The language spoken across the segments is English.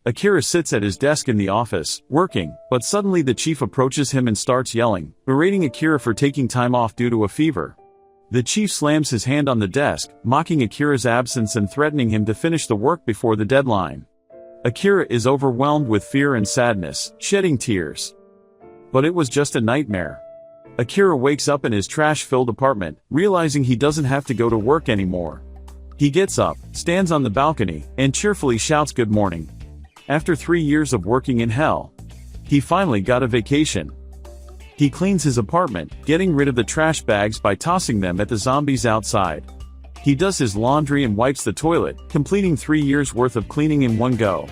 Akira sits at his desk in the office, working, but suddenly the chief approaches him and starts yelling, berating Akira for taking time off due to a fever. The chief slams his hand on the desk, mocking Akira's absence and threatening him to finish the work before the deadline. Akira is overwhelmed with fear and sadness, shedding tears. But it was just a nightmare. Akira wakes up in his trash-filled apartment, realizing he doesn't have to go to work anymore. He gets up, stands on the balcony, and cheerfully shouts good morning. After 3 years of working in hell, he finally got a vacation. He cleans his apartment, getting rid of the trash bags by tossing them at the zombies outside. He does his laundry and wipes the toilet, completing 3 years' worth of cleaning in one go.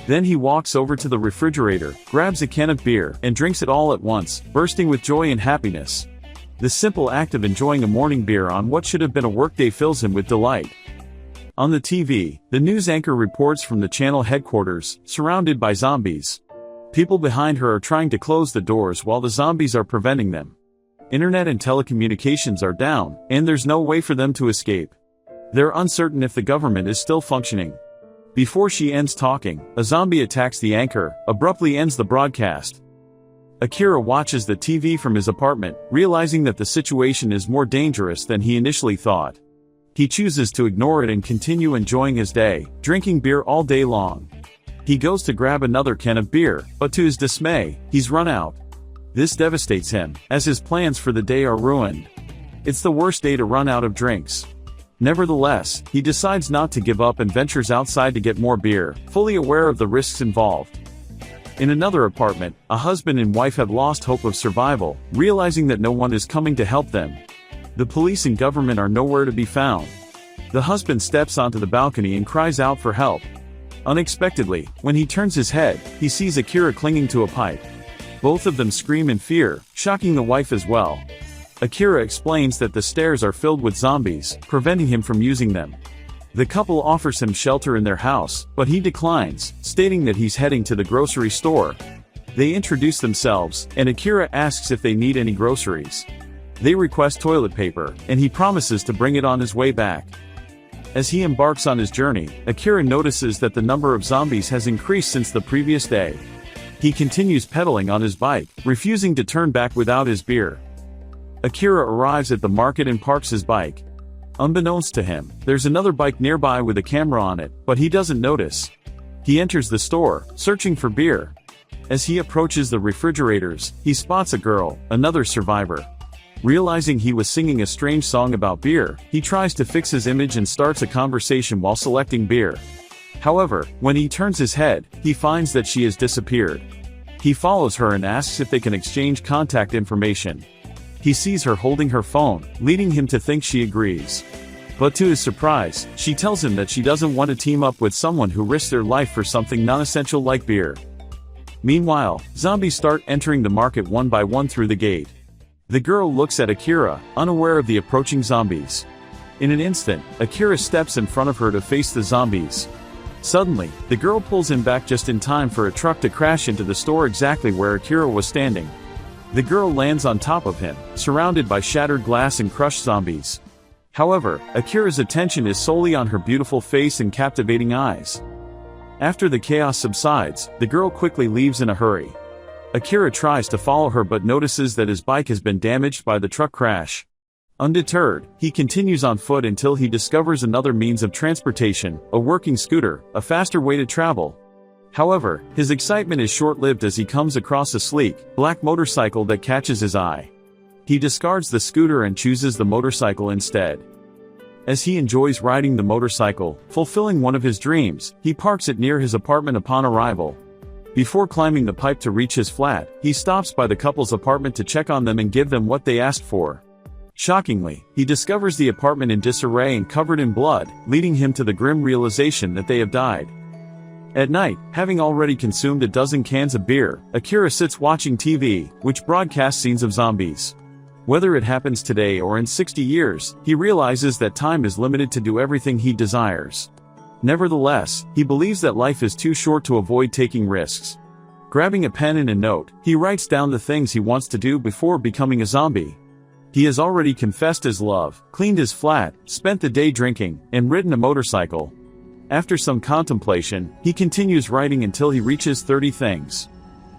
Then he walks over to the refrigerator, grabs a can of beer, and drinks it all at once, bursting with joy and happiness. The simple act of enjoying a morning beer on what should have been a workday fills him with delight. On the TV, the news anchor reports from the channel headquarters, surrounded by zombies. People behind her are trying to close the doors while the zombies are preventing them. Internet and telecommunications are down, and there's no way for them to escape. They're uncertain if the government is still functioning. Before she ends talking, a zombie attacks the anchor, abruptly ends the broadcast. Akira watches the TV from his apartment, realizing that the situation is more dangerous than he initially thought. He chooses to ignore it and continue enjoying his day, drinking beer all day long. He goes to grab another can of beer, but to his dismay, he's run out. This devastates him, as his plans for the day are ruined. It's the worst day to run out of drinks. Nevertheless, he decides not to give up and ventures outside to get more beer, fully aware of the risks involved. In another apartment, a husband and wife have lost hope of survival, realizing that no one is coming to help them. The police and government are nowhere to be found. The husband steps onto the balcony and cries out for help. Unexpectedly, when he turns his head, he sees Akira clinging to a pipe. Both of them scream in fear, shocking the wife as well. Akira explains that the stairs are filled with zombies, preventing him from using them. The couple offers him shelter in their house, but he declines, stating that he's heading to the grocery store. They introduce themselves, and Akira asks if they need any groceries. They request toilet paper, and he promises to bring it on his way back. As he embarks on his journey, Akira notices that the number of zombies has increased since the previous day. He continues pedaling on his bike, refusing to turn back without his beer. Akira arrives at the market and parks his bike. Unbeknownst to him, there's another bike nearby with a camera on it, but he doesn't notice. He enters the store, searching for beer. As he approaches the refrigerators, he spots a girl, another survivor. Realizing he was singing a strange song about beer, he tries to fix his image and starts a conversation while selecting beer. However, when he turns his head, he finds that she has disappeared. He follows her and asks if they can exchange contact information. He sees her holding her phone, leading him to think she agrees. But to his surprise, she tells him that she doesn't want to team up with someone who risks their life for something non-essential like beer. Meanwhile, zombies start entering the market one by one through the gate. The girl looks at Akira, unaware of the approaching zombies. In an instant, Akira steps in front of her to face the zombies. Suddenly, the girl pulls him back just in time for a truck to crash into the store exactly where Akira was standing. The girl lands on top of him, surrounded by shattered glass and crushed zombies. However, Akira's attention is solely on her beautiful face and captivating eyes. After the chaos subsides, the girl quickly leaves in a hurry. Akira tries to follow her but notices that his bike has been damaged by the truck crash. Undeterred, he continues on foot until he discovers another means of transportation, a working scooter, a faster way to travel. However, his excitement is short-lived as he comes across a sleek, black motorcycle that catches his eye. He discards the scooter and chooses the motorcycle instead. As he enjoys riding the motorcycle, fulfilling one of his dreams, he parks it near his apartment upon arrival. Before climbing the pipe to reach his flat, he stops by the couple's apartment to check on them and give them what they asked for. Shockingly, he discovers the apartment in disarray and covered in blood, leading him to the grim realization that they have died. At night, having already consumed a dozen cans of beer, Akira sits watching TV, which broadcasts scenes of zombies. Whether it happens today or in 60 years, he realizes that time is limited to do everything he desires. Nevertheless, he believes that life is too short to avoid taking risks. Grabbing a pen and a note, he writes down the things he wants to do before becoming a zombie. He has already confessed his love, cleaned his flat, spent the day drinking, and ridden a motorcycle. After some contemplation, he continues writing until he reaches 30 things.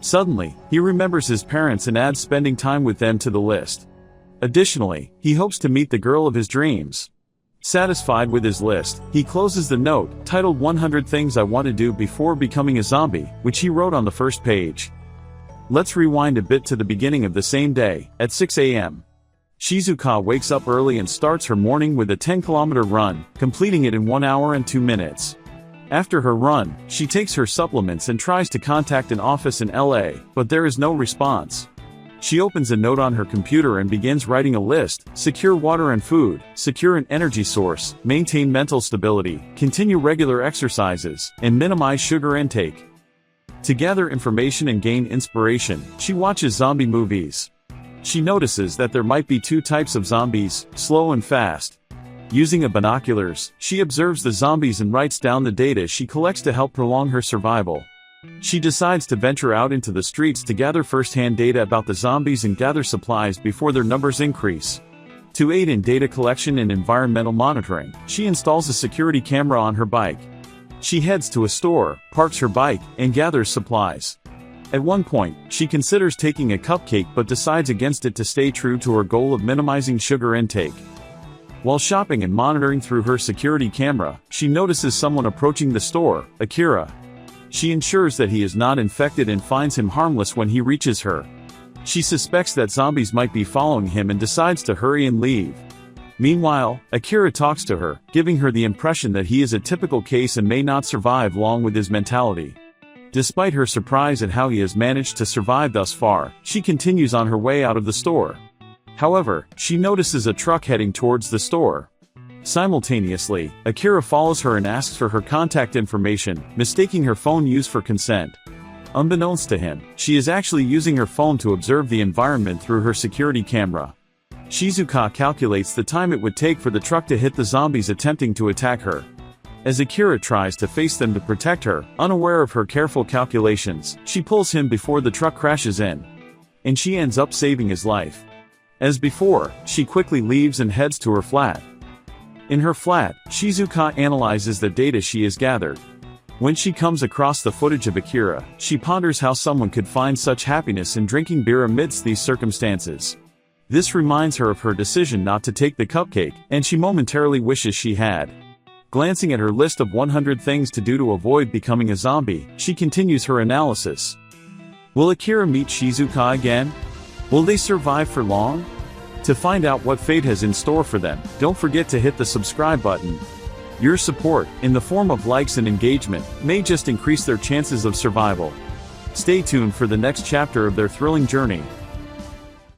Suddenly, he remembers his parents and adds spending time with them to the list. Additionally, he hopes to meet the girl of his dreams. Satisfied with his list, he closes the note, titled 100 Things I Want to Do Before Becoming a Zombie, which he wrote on the first page. Let's rewind a bit to the beginning of the same day, at 6 a.m. Shizuka wakes up early and starts her morning with a 10-kilometer run, completing it in 1 hour and 2 minutes. After her run, she takes her supplements and tries to contact an office in LA, but there is no response. She opens a note on her computer and begins writing a list: secure water and food, secure an energy source, maintain mental stability, continue regular exercises, and minimize sugar intake. To gather information and gain inspiration, she watches zombie movies. She notices that there might be 2 types of zombies, slow and fast. Using a binoculars, she observes the zombies and writes down the data she collects to help prolong her survival. She decides to venture out into the streets to gather first-hand data about the zombies and gather supplies before their numbers increase. To aid in data collection and environmental monitoring, she installs a security camera on her bike. She heads to a store, parks her bike, and gathers supplies. At one point, she considers taking a cupcake but decides against it to stay true to her goal of minimizing sugar intake. While shopping and monitoring through her security camera, she notices someone approaching the store, Akira. She ensures that he is not infected and finds him harmless when he reaches her. She suspects that zombies might be following him and decides to hurry and leave. Meanwhile, Akira talks to her, giving her the impression that he is a typical case and may not survive long with his mentality. Despite her surprise at how he has managed to survive thus far, she continues on her way out of the store. However, she notices a truck heading towards the store. Simultaneously, Akira follows her and asks for her contact information, mistaking her phone use for consent. Unbeknownst to him, she is actually using her phone to observe the environment through her security camera. Shizuka calculates the time it would take for the truck to hit the zombies attempting to attack her. As Akira tries to face them to protect her, unaware of her careful calculations, she pulls him before the truck crashes in. And she ends up saving his life. As before, she quickly leaves and heads to her flat. In her flat, Shizuka analyzes the data she has gathered. When she comes across the footage of Akira, she ponders how someone could find such happiness in drinking beer amidst these circumstances. This reminds her of her decision not to take the cupcake, and she momentarily wishes she had. Glancing at her list of 100 things to do to avoid becoming a zombie, she continues her analysis. Will Akira meet Shizuka again? Will they survive for long? To find out what fate has in store for them, don't forget to hit the subscribe button. Your support, in the form of likes and engagement, may just increase their chances of survival. Stay tuned for the next chapter of their thrilling journey.